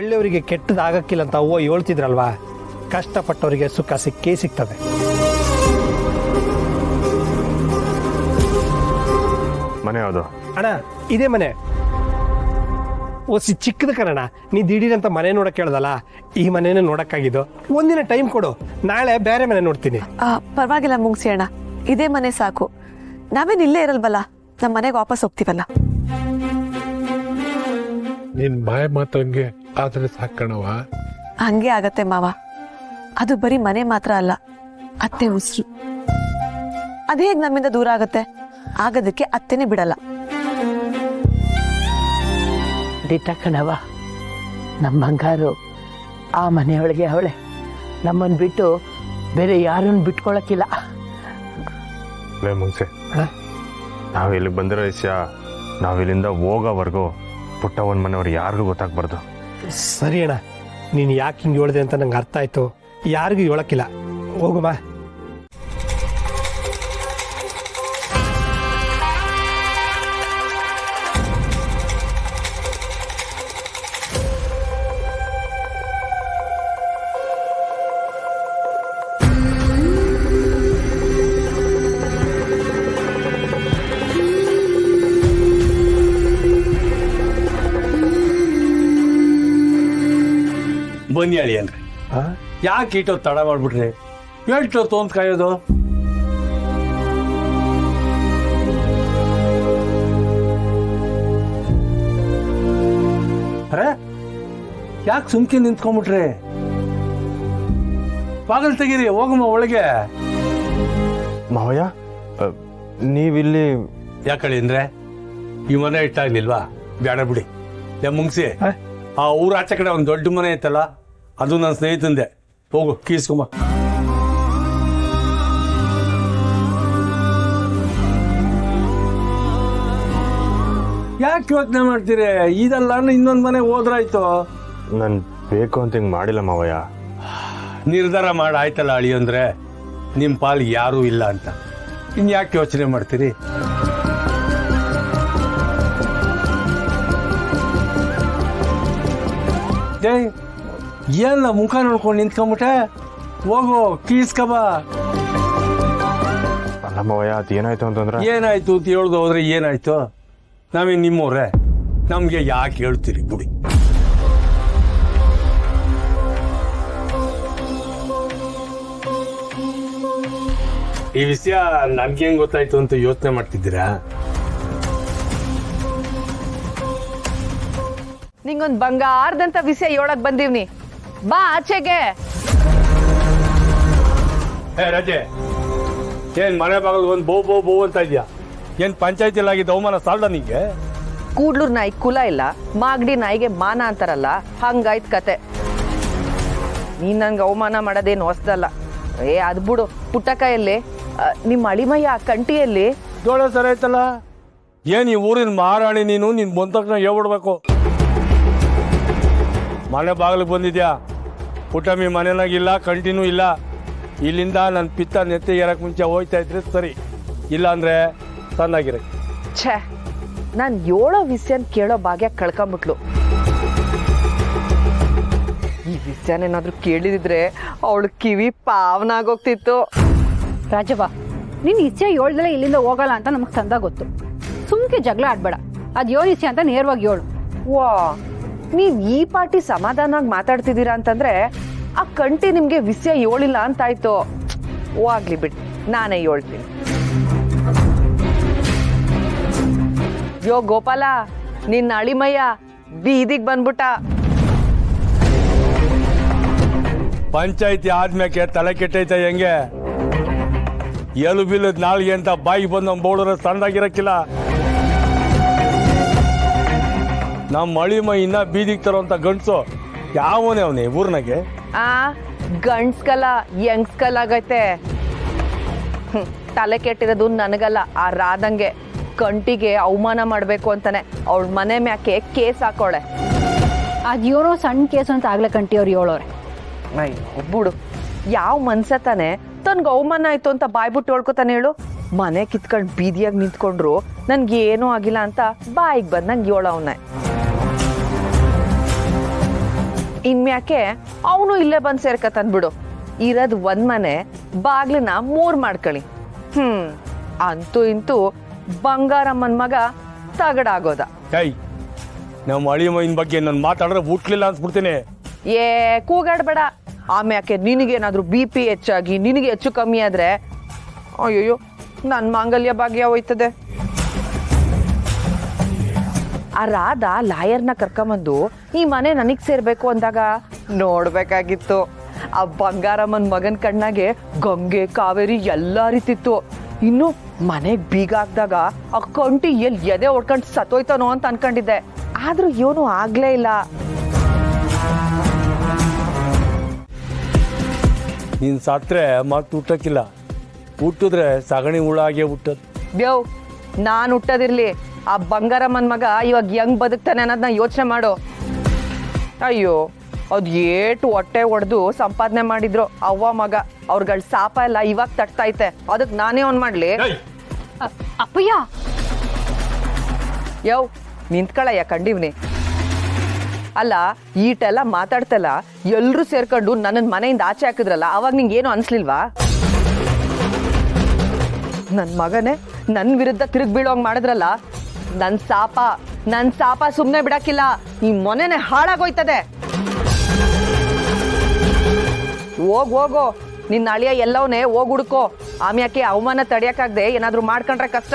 ಒಳ್ಳೆಯವರಿಗೆ ಕೆಟ್ಟದಾಗಕ್ಕಿಲ್ಲ ಅಂತ ಅವ್ವ ಹೇಳ್ತಿದ್ರಲ್ವಾ, ಕಷ್ಟಪಟ್ಟವರಿಗೆ ಸುಖ ಸಿಕ್ಕೇ ಸಿಗ್ತದೆ. ಮನೆ ಯಾವುದು ಅಣ್ಣ? ಇದೇ ಮನೆ. ಒಸಿ ಚಿಕ್ಕದ ಕಣಣ್ಣ. ನೀ ದಿಢೀರಂತ ಮನೆ ನೋಡಕ್ ಕೇಳ್ದಲ್ಲ, ಈ ಮನೆನೇ ನೋಡಕ್ಕಾಗಿದ್ದು. ಒಂದಿನ ಟೈಮ್ ಕೊಡು, ನಾಳೆ ಬೇರೆ ಮನೆ ನೋಡ್ತೀನಿ. ಪರವಾಗಿಲ್ಲ ಮುಂಗ್ಸಿ ಅಣ್ಣ, ಇದೇ ಮನೆ ಸಾಕು. ನಾವೇನ್ ಇಲ್ಲೇ ಇರಲ್ವಲ್ಲ, ನಮ್ಮ ಮನೆಗೆ ವಾಪಸ್ ಹೋಗ್ತೀವಲ್ಲ. ನಿನ್ ಬಾಯ ಮಾತಂಗೆ ಆದ್ರೆ ಸಾಕಣವ. ಹಂಗೆ ಆಗತ್ತೆ ಮಾವ. ಅದು ಬರೀ ಮನೆ ಮಾತ್ರ ಅಲ್ಲ, ಅತ್ತೆ ಉಸಿರು. ಅದೇ ಹೇಗ್ ನಮ್ಮಿಂದ ದೂರ ಆಗತ್ತೆ? ಆಗೋದಕ್ಕೆ ಅತ್ತೆನೇ ಬಿಡಲ್ಲ. ದಿಟ್ಟ ಕಣವ, ನಮ್ಮ ಬಂಗಾರು ಆ ಮನೆಯೊಳಗೆ ಅವಳೆ. ನಮ್ಮನ್ನು ಬಿಟ್ಟು ಬೇರೆ ಯಾರನ್ನು ಬಿಟ್ಕೊಳಕ್ಕಿಲ್ಲ. ಲೇ ಮುಂಚೆ ನಾವು ಇಲ್ಲಿಗೆ ಬಂದಿರೋ ವಿಷಯ ನಾವಿಲ್ಲಿಂದ ಹೋಗೋವರೆಗೂ ಪುಟ್ಟ ಒಂದು ಮನೆಯವ್ರು ಯಾರಿಗೂ ಗೊತ್ತಾಗ್ಬಾರ್ದು. ಸರಿ ಅಣ್ಣ, ನೀನು ಯಾಕೆ ಹಿಂಗೆ ಹೇಳ್ದೆ ಅಂತ ನಂಗೆ ಅರ್ಥ ಆಯ್ತು. ಯಾರಿಗೂ ಹೇಳಕ್ಕಿಲ್ಲ. ಹೋಗುಮ. ಬನ್ನಿ ಅಳಿ ಅಂದ್ರೆ ಯಾಕೆ ಇಟ್ಟೊತ್ತು ತಡ ಮಾಡ್ಬಿಟ್ರಿ? ಹೇಳ್ತೊತ್ತು ಅಂತ ಕಾಯೋದು. ಅರೆ ಯಾಕೆ ಸುಮ್ಕೆ ನಿಂತ್ಕೊಂಡ್ಬಿಟ್ರಿ? ಬಾಗಲ್ ತೆಗೀರಿ, ಹೋಗಮ್ಮ ಒಳಗೆ. ಮಾವಯ್ಯ, ನೀವಿಲ್ಲಿ ಯಾಕಳಿ ಅಂದ್ರೆ ಈ ಮನೆ ಇಟ್ಟಾಗ್ಲಿಲ್ವಾ? ಬೇಡ ಬಿಡಿ. ಮುಂಗ್ಸಿ, ಆ ಊರ ಆಚೆ ಕಡೆ ಒಂದು ದೊಡ್ಡ ಮನೆ ಐತಲ್ಲ, ಅದು ನನ್ನ ಸ್ನೇಹಿತಂದೆ. ಹೋಗು ಕೀಸ್ಕೊಂಬ. ಯಾಕೆ ಯೋಚನೆ ಮಾಡ್ತೀರಿ? ಇದಲ್ಲ ಇನ್ನೊಂದು ಮನೆ ಹೋದ್ರಾಯ್ತು. ನಾನು ಬೇಕು ಅಂತ ಹಿಂಗೆ ಮಾಡಿಲ್ಲ ಮಾವಯ್ಯ. ನಿರ್ಧಾರ ಮಾಡಿ ಆಯ್ತಲ್ಲ ಅಳಿ ಅಂದ್ರೆ ನಿಮ್ಮ ಪಾಲು ಯಾರೂ ಇಲ್ಲ ಅಂತ. ಇನ್ಯಾಕೆ ಯೋಚನೆ ಮಾಡ್ತೀರಿ? ಏನ ಮುಖ ನೋಡ್ಕೊಂಡು ನಿಂತ್ಕೊಂಬಿಟ್ಟೆ? ಹೋಗು ಕೀಸ್ಕಬ. ಅಲ್ಲ ಮಾವಯ್ಯ, ಅದು ಏನಾಯ್ತು ಅಂತಂದ್ರೆ. ಏನಾಯ್ತು ಅಂತ ಹೇಳ್ದು ಹೋದ್ರೆ ಏನಾಯ್ತು? ನಾವೇ ನಿಮ್ಮವ್ರೆ, ನಮ್ಗೆ ಯಾಕೆ ಹೇಳ್ತೀರಿ ಬಿಡಿ. ಈ ವಿಷಯ ನನ್ಗೆ ಹೆಂಗ್ ಗೊತ್ತಾಯ್ತು ಅಂತ ಯೋಚನೆ ಮಾಡ್ತಿದ್ದೀರಾ? ನಿಂಗೊಂದ್ ಬಂಗಾರದಂತ ವಿಷಯ ಹೇಳಕ್ ಬಂದೀವ್ನಿ. ಬಾ ಆಚೆಗೆ. ರಜೆ, ಏನ್ ಮನೆ ಬಾಗಲ್ ಒಂದ್ ಬೋ ಬೋ ಬೋ ಅಂತ ಇದ್ಯಾ? ಏನ್ ಪಂಚಾಯತಿಲ್ ಆಗಿದ್ದ ಅವಮಾನ ಸಾಲ್ದ ನಿಂಗೆ? ಕೂಡ್ಲೂರ್ ನಾಯಿ ಕುಲ ಇಲ್ಲ, ಮಾಗಡಿ ನಾಯಿಗೆ ಮಾನ ಅಂತಾರಲ್ಲ, ಹಂಗಾಯ್ತ್ ಕತೆ. ನೀನ್ ನನ್ಗೆ ಅವಮಾನ ಮಾಡೋದೇನು ಹೊಸ್ದಲ್ಲ. ಅದ್ ಬಿಡು, ಪುಟ್ಟಕಾಯಲ್ಲಿ ನಿಮ್ಮ ಅಳಿಮಯ್ಯ ಕಂಟಿಯಲ್ಲಿ ಜೋಳ ಸರಿ ಆಯ್ತಲ್ಲ. ಏನ್ ಈ ಊರಿನ ಮಹಾರಾಣಿ ನೀನು, ನಿನ್ ಬಂದ ತಕ್ಷಣ ಹೇಳ್ಬಿಡ್ಬೇಕು. ಮನೆ ಬಾಗಿಲಿಗೆ ಬಂದಿದ್ಯಾ, ಪುಟ್ಟಮ್ಮಿ ಮನೆನಾಗಿಲ್ಲ, ಕಂಟಿನ್ಯೂ ಇಲ್ಲ. ಇಲ್ಲಿಂದ ನನ್ನ ಪಿತ್ತ ನೆತ್ತಿ ಏರಕ್ ಮುಂಚೆ ಹೋಯ್ತಾ ಇದ್ರೆ ಸರಿ, ಇಲ್ಲ ಅಂದ್ರೆ ಸಣ್ಣಾಗಿರ. ಛೇ, ನಾನ್ ಹೇಳೋ ವಿಷಯನ್ ಕೇಳೋ ಭಾಗ್ಯ ಕಳ್ಕೊಂಬಿಟ್ಲು. ಈ ವಿಷಯನೇನಾದ್ರೂ ಕೇಳಿದಿದ್ರೆ ಅವಳು ಕಿವಿ ಪಾವನಾಗೋಗ್ತಿತ್ತು. ರಾಜವ್ವ, ನೀನ್ ಇಚ್ಛೆ ಹೇಳ್ದಲೆ ಇಲ್ಲಿಂದ ಹೋಗಲ್ಲ ಅಂತ ನಮಗ್ ಸಂದ ಗೊತ್ತು. ಸುಮ್ಕೆ ಜಗಳ ಆಡ್ಬೇಡ. ಅದ್ ಏನ್ ಇಚ್ಛೆ ಅಂತ ನೇರವಾಗಿ ಹೇಳು. ವಾ, ನೀವ್ ಈ ಪಾರ್ಟಿ ಸಮಾಧಾನವಾಗಿ ಮಾತಾಡ್ತಿದ್ದೀರಾ ಅಂತಂದ್ರೆ ಆ ಕಂಟಿ ನಿಮ್ಗೆ ವಿಷಯ ಹೇಳಿಲ್ಲ ಅಂತಾಯ್ತು. ಹೋಗ್ಲಿ ಬಿಡಿ, ನಾನೇ ಹೇಳ್ತೀನಿ. ಯೋ ಗೋಪಾಲ, ನಿನ್ನ ಅಳಿಮಯ್ಯ ಬೀದಿಗೆ ಬಂದ್ಬಿಟ್ಟ. ಪಂಚಾಯತಿ ಆದ್ಮೇಲೆ ತಲೆ ಕೆಟ್ಟೈತೆ ಹೆಂಗೆ? ಎಲು ಬಿಲ್ಲದ ನಾಳಿಗೆ ಅಂತ ಬಾಯಿಗೆ ಬಂದ ಬೋಳರ ಸಣ್ಣದಾಗಿರಕ್ಕಿಲ್ಲ. ನಮ್ಮ ಅಳಿಮ ಇನ್ನ ಬೀದಿಗೆ ತರೋಂತ ಗಂಡ್ಸು ಯಾವನೇ ಅವನೇ ಊರ್ನಾಗೆ? ಆ ಗಂಡ್ಸ್ಕಲ್ಲ ಯಂಗ್ಸ್ಕಲ್ ಆಗೈತೆ. ತಲೆ ಕೆಟ್ಟಿರೋದು ನನಗಲ್ಲ, ಆ ರಾಧಂಗೆ. ಕಂಟಿಗೆ ಅವಮಾನ ಮಾಡ್ಬೇಕು ಅಂತಾನೆ ಅವಳ ಮನೆ ಮ್ಯಾಕೆ ಕೇಸ್ ಹಾಕೋಳೆ. ಅದೇನೋ ಸಣ್ಣ ಕೇಸ್ ಅಂತ ಆಗ್ಲೇ ಕಂಟಿ ಅವ್ರು ಹೇಳೋರೆ. ಅಯ್ಯೋ ಬಿಡು, ಯಾವ ಮನ್ಸ ತಾನೆ ತನ್ಗೆ ಅವಮಾನ ಆಯ್ತು ಅಂತ ಬಾಯ್ಬಿಟ್ಟು ಹೇಳ್ಕೊತಾನೆ ಹೇಳು? ಮನೆ ಕಿತ್ಕೊಂಡ್ ಬೀದಿಯಾಗಿ ನಿಂತ್ಕೊಂಡ್ರು ನನ್ಗೆ ಏನೂ ಆಗಿಲ್ಲ ಅಂತ ಬಾಯಿಗೆ ಬಂದಂಗೆ ಹೇಳವನೆ. ಇನ್ಮ್ಯಾಕೆ ಅವನು ಇಲ್ಲೇ ಬಂದು ಸೇರ್ಕತಂದ್ಬಿಡು. ಇರೋದ್ ಒಂದ್ ಮನೆ, ಬಾಗ್ಲನ್ನ 3 ಮಾಡ್ಕೊಳ್ಳಿ. ಅಂತೂ ಇಂತೂ ಬಂಗಾರಮ್ಮನ್ ಮಗ ತಗಡಾಗೋದ. ಏಯ್, ನಮ್ಮ ಅಳಿಯ ಮೈನ್ ಬಗ್ಗೆ ನಾನು ಮಾತಾಡಿದ್ರೆ ಹುಟ್ಲಿಲ್ಲ ಅನ್ಸ್ಬಿಡ್ತೀನಿ. ಏ ಕೂಗಾಡ್ಬೇಡ. ಆಮ್ಯಾಕೆ ನಿನಗೇನಾದ್ರೂ BP ಹೆಚ್ಚಾಗಿ ನಿನಗೆ ಹೆಚ್ಚು ಕಮ್ಮಿ ಆದ್ರೆ ಅಯ್ಯೋ ನನ್ನ ಮಾಂಗಲ್ಯ ಭಾಗ್ಯ ಹೋಯ್ತದೆ. ಆ ರಾಧ ಲಾಯರ್ನ ಕರ್ಕೊಂಬಂದು ಈ ಮನೆ ನನಗ್ ಸೇರ್ಬೇಕು ಅಂದಾಗ ನೋಡ್ಬೇಕಾಗಿತ್ತು. ಆ ಬಂಗಾರಮ್ಮನ್ ಮಗನ್ ಕಣ್ಣಾಗೆ ಗಂಗೆ ಕಾವೇರಿ ಎಲ್ಲ ಅರಿತಿತ್ತು. ಇನ್ನು ಮನೆಗ್ ಬೀಗ ಹಾಕ್ದಾಗ ಆ ಕಂಟಿ ಎಲ್ಲಿ ಎದೆ ಹೊಡ್ಕೊಂಡು ಸತ್ತೋಯ್ತಾನೋ ಅಂತ ಅನ್ಕೊಂಡಿದ್ದೆ. ಆದ್ರೂ ಇವನು ಆಗ್ಲೇ ಇಲ್ಲ. ನೀನ್ ಸತ್ರೆ ಮತ್ತೆ ಹುಟ್ಟಕ್ಕಿಲ್ಲ, ಹುಟ್ಟಿದ್ರೆ ಸಗಣಿ ಹುಳ ಆಗೇ ಹುಟ್ಟದ್. ಬ್ಯವ್, ನಾನ್ ಹುಟ್ಟದಿರ್ಲಿ, ಆ ಬಂಗಾರಮ್ಮನ್ ಮಗ ಇವಾಗ ಹೆಂಗ್ ಬದುಕ್ತಾನೆ ಅನ್ನೋದನ್ನ ಯೋಚನೆ ಮಾಡು. ಅಯ್ಯೋ, ಅದ್ ಏಟು ಹೊಟ್ಟೆ ಹೊಡೆದು ಸಂಪಾದನೆ ಮಾಡಿದ್ರು ಅವ್ವ ಮಗ. ಅವ್ರಗಳ ಸಾಪ ಎಲ್ಲ ಇವಾಗ ತಟ್ತೈತೆ. ಅದಕ್ ನಾನೇ ಅವ್ನ್ ಮಾಡ್ಲಿ? ಅಪ್ಪಯ್ಯ, ಯವ್ ನಿಂತ್ಕೊಳ್ಳಯ್ಯ ಕಂಡಿವ್ನಿ. ಅಲ್ಲ, ಈಟೆಲ್ಲ ಮಾತಾಡ್ತಲ್ಲ, ಎಲ್ರೂ ಸೇರ್ಕೊಂಡು ನನ್ನ ಮನೆಯಿಂದ ಆಚೆ ಹಾಕಿದ್ರಲ್ಲ, ಅವಾಗ ನಿಂಗೇನು ಅನ್ಸ್ಲಿಲ್ವಾ? ನನ್ ಮಗನೇ ನನ್ ವಿರುದ್ಧ ತಿರುಗಿ ಬೀಳೋಂಗ್ ಮಾಡಿದ್ರಲ್ಲ, ನನ್ ಸಾಪ ಸುಮ್ನೆ ಬಿಡಕ್ಕಿಲ್ಲ. ಈ ಮೊನೆನೆ ಹಾಳಾಗೋಯ್ತದೆ. ಹೋಗೋ, ನಿನ್ನ ಅಳಿಯ ಎಲ್ಲವನೇ ಹೋಗ್ ಹುಡ್ಕೋ. ಆಮ್ಯಾಕೆ ಅವಮಾನ ತಡಿಯಕ್ಕಾಗ್ದೆ ಏನಾದ್ರೂ ಮಾಡ್ಕೊಂಡ್ರೆ ಕಷ್ಟ.